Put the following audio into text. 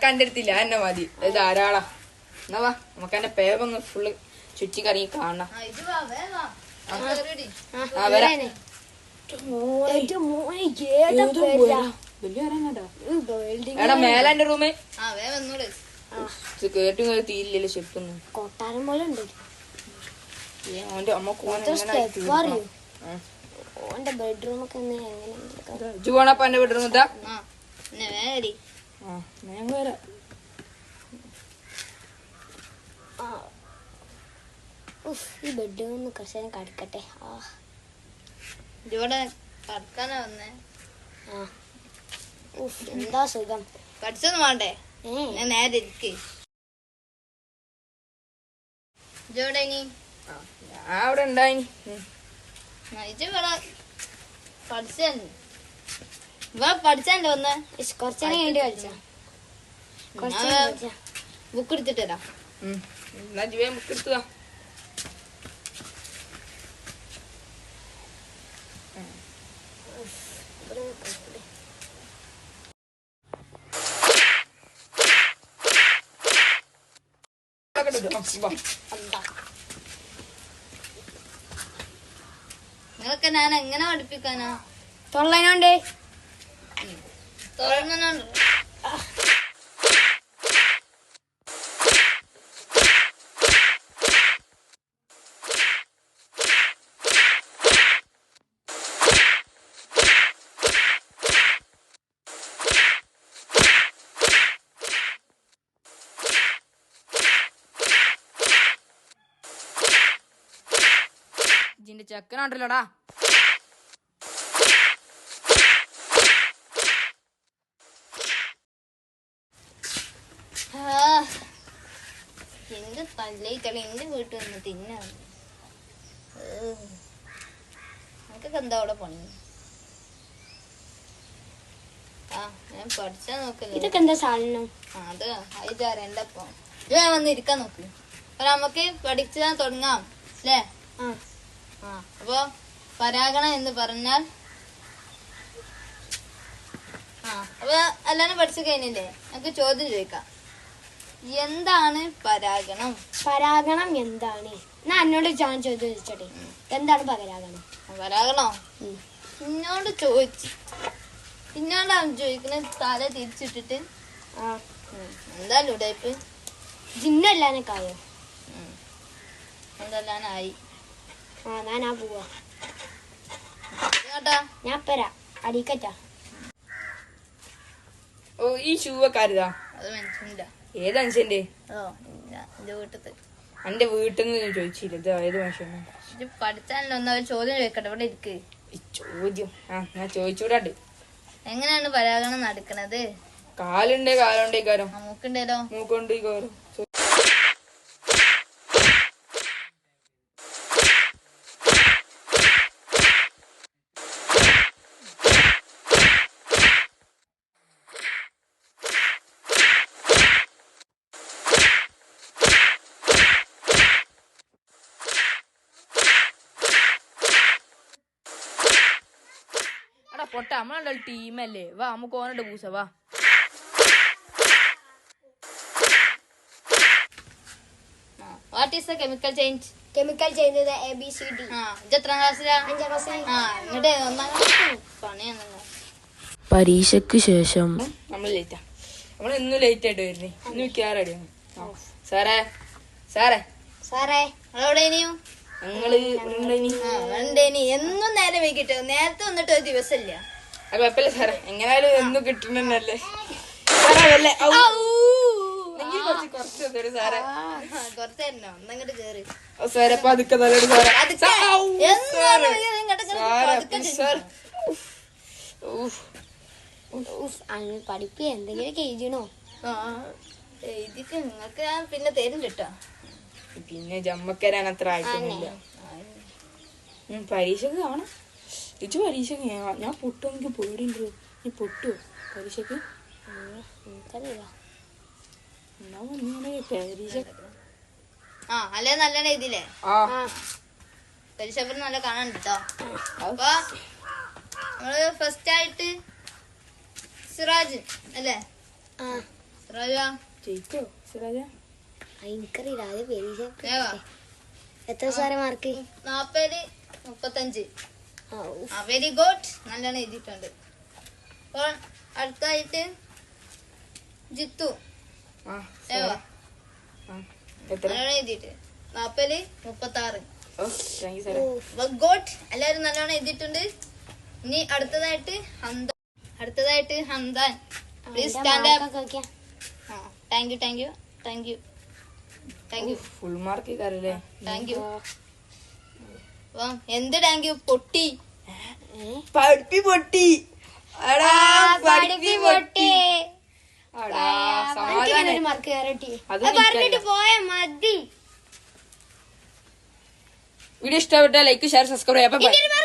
കണ്ടെടുത്തില്ല എന്നെ മതി ധാരാളാ. എന്നാ വാ നമുക്ക് എന്റെ പേരൊന്ന് ഫുള്ള് ചുറ്റിക്കറങ്ങി കാണാം. എടാ മേലെ എന്റെ റൂമ് കേട്ടും തീരില്ലല്ലോ ഷെപ്പൊന്നും. കൊട്ടാരം പോലെ ഉണ്ട്. ഓന്റെ അമ്മ ഓന്റെ ബെഡ്റൂം ഒക്കെ പോണപ്പ എന്റെ ബെഡ്റൂം ഇതാ. ഞാൻ വരാം. ഈ ബെഡ്റൂം കുറച്ച് നേരം കിടക്കട്ടെ. ഇവിടെ കടക്കാനാ വന്നേ. എന്താ സുഖം. പഠിച്ചൊന്നും വേണ്ടേ? ഞാൻ നേരെ ഇരിക്കേ. ഇജോടെ ഞാൻ അവിടെ ഉണ്ടായിനി. ഇജവിടെ പഠിച്ചല്ലേ? ഇവിടെ പഠിച്ചല്ലേ വന്നേ? കുറച്ചേരം വേണ്ടി കളിച്ച ബുക്ക് എടുത്തിട്ട് തരാം. ബുക്ക് എടുത്തുക. നിങ്ങളൊക്കെ ഞാൻ എങ്ങനെ പഠിപ്പിക്കാനാ? തൊള്ളനോണ്ട് തുറന്നുണ്ട്. ഇതിന്റെ ചെക്കനാണ്ടല്ലോടാ. എന്റെ തല്ലേറ്റളി എന്റെ വീട്ടിൽ നിന്ന് തിന്നാണ്. നമുക്കൊക്കെ എന്താ അവിടെ പണി? ഞാൻ പഠിച്ചാ നോക്കല്ലേ. ഇതൊക്കെ എന്താ സാധനം? അത് അയച്ചാരണ്ടപ്പോ ഞാൻ വന്ന് ഇരിക്കാൻ നോക്ക്. അപ്പൊ നമുക്ക് പഠിച്ചാ തുടങ്ങാം അല്ലേ? അപ്പൊ പരാഗണം എന്ന് പറഞ്ഞാൽ അപ്പൊ എല്ലാരും പഠിച്ചു കഴിഞ്ഞില്ലേ? നമുക്ക് ചോദ്യം ചോദിക്കാം. എന്താണ് പരാഗണം? പരാഗണം എന്താണ്? ഞാൻ എന്നോട് ചോദ്യം ചോദിച്ചോട്ടെ. എന്താണ് പരാഗണം? പരാഗണോ? ഇന്നോട് ചോദിച്ചു. ഇന്നോടാണ് ചോദിക്കുന്നത്. തല തിരിച്ചിട്ടിട്ട് എന്താ ലൂടേപ്പ്? ജിന്നല്ലാനൊക്കായോ? എന്തെല്ലാനായി. ഞാനാ പോവാ. ഞാൻ പരാ അടിക്കറ്റാ. ഓ ഈ ഷൂവക്കാരിതാ? അത് മനുഷ്യന്റെ. ഏത് മനുഷ്യന്റെ? എന്റെ വീട്ടത്ത്. എന്റെ വീട്ടിൽ നിന്ന് ചോദിച്ചില്ല. ഇത് ഏത് മനുഷ്യന്? പഠിച്ചാലോ ഒന്ന് അവർ ചോദ്യം ചോദിക്കട്ടെ. ഇവിടെ ഇരിക്ക്. ചോദ്യം ഞാൻ ചോദിച്ചൂടാണ്ട്. എങ്ങനെയാണ് പരാഗണം നടക്കുന്നത്? കാലുണ്ടേ കാലുണ്ടേ കാരം. മൂക്കുണ്ടല്ലോ മൂക്കുണ്ട് കാരം. പൊട്ട നമ്മളുള്ള ടീമല്ലേ? വാ നമുക്ക് ഓനോട് പൂസ വാ. What is the chemical change? Chemical change ABCD. എത്രാം ക്ലാസ്സിലാ? 5ാം ക്ലാസ്സിൽ. ഇങ്ങോട്ട് 1ാം ക്ലാസ് പണിയാണല്ലോ. പരീക്ഷയ്ക്ക് ശേഷം നമ്മൾ ലേറ്റാ. നമ്മൾ ഇന്നും ലേറ്റ് ആയിട്ട് വരുന്നേ. ഇന്ന് മിക്കവാറും സാറേ സാറേ സാറേ നിങ്ങളെവിടെ ഇനിയും? ഞങ്ങള് എന്നും നേരെ വൈകിട്ട് നേരത്തെ വന്നിട്ട് ഒരു ദിവസമില്ല. അത് കുഴപ്പമില്ല സാറേ. എങ്ങനെയാലും എന്നും കിട്ടണല്ലേ സാറേ. കുറച്ചായിരുന്നോ? ഒന്നങ്ങോട്ട് കേറി സാറേ പതുക്കെ നല്ലൊരു പഠിപ്പ് എന്തെങ്കിലും എഴുതണോ? എഴുതിക്ക് നിങ്ങൾക്ക് ഞാൻ പിന്നെ തരും കേട്ടോ. പിന്നെ ജമ്മക്കരാൻ അത്ര ആയിട്ടൊന്നുമില്ല. പരീക്ഷക്ക് കാണാം. ഇച്ചു പരീക്ഷക്ക് ഞാൻ പൊട്ടും. എനിക്ക് പേടിയുണ്ട്. നീ പൊട്ടുവോ പരീക്ഷക്ക്? പരീക്ഷ അല്ലേ? നല്ല എഴുതിയില്ലേ? പരീക്ഷ പേപ്പർ നല്ല കാണാനുണ്ട് കേട്ടോ. അപ്പൊ നമ്മള് ഫസ്റ്റ് ആയിട്ട് സിറാജ് അല്ലേ? ആ സിറാജാ ജയിക്കോ സിറാജ? എനിക്കറിയില്ല അത് പരീക്ഷ ഏവാ എത്ര സാറേ മാർക്ക്? 40-35. വെരി ഗുഡ്, നല്ലോണം എഴുതിയിട്ടുണ്ട്. അപ്പോൾ അടുത്തായിട്ട് ജിത്തു ആ ഏവാ ആ എത്ര? നല്ലോണം എഴുതിയിട്ട് 40-36. ഓ താങ്ക് യു സാറേ. ഗുഡ്, എല്ലാവരും നല്ലോണം എഴുതിയിട്ടുണ്ട്. ഇനി അടുത്തതായിട്ട് Hamdan please stand up. Thank you thank you thank you thank you full mark കാരല്ലേ? Thank you. എന്ത് താങ്ക് യു? പൊട്ടി പഠിപ്പി പൊട്ടി. അടാ പഠിപ്പി പൊട്ടി. അടാ സമാധാനം. മാർക്ക് കയറട്ടി അത് പറഞ്ഞിട്ട് പോയാ മതി. വീഡിയോ ഇഷ്ടപ്പെട്ട ലൈക്ക് ഷെയർ സബ്സ്ക്രൈബ് ചെയ്യാം.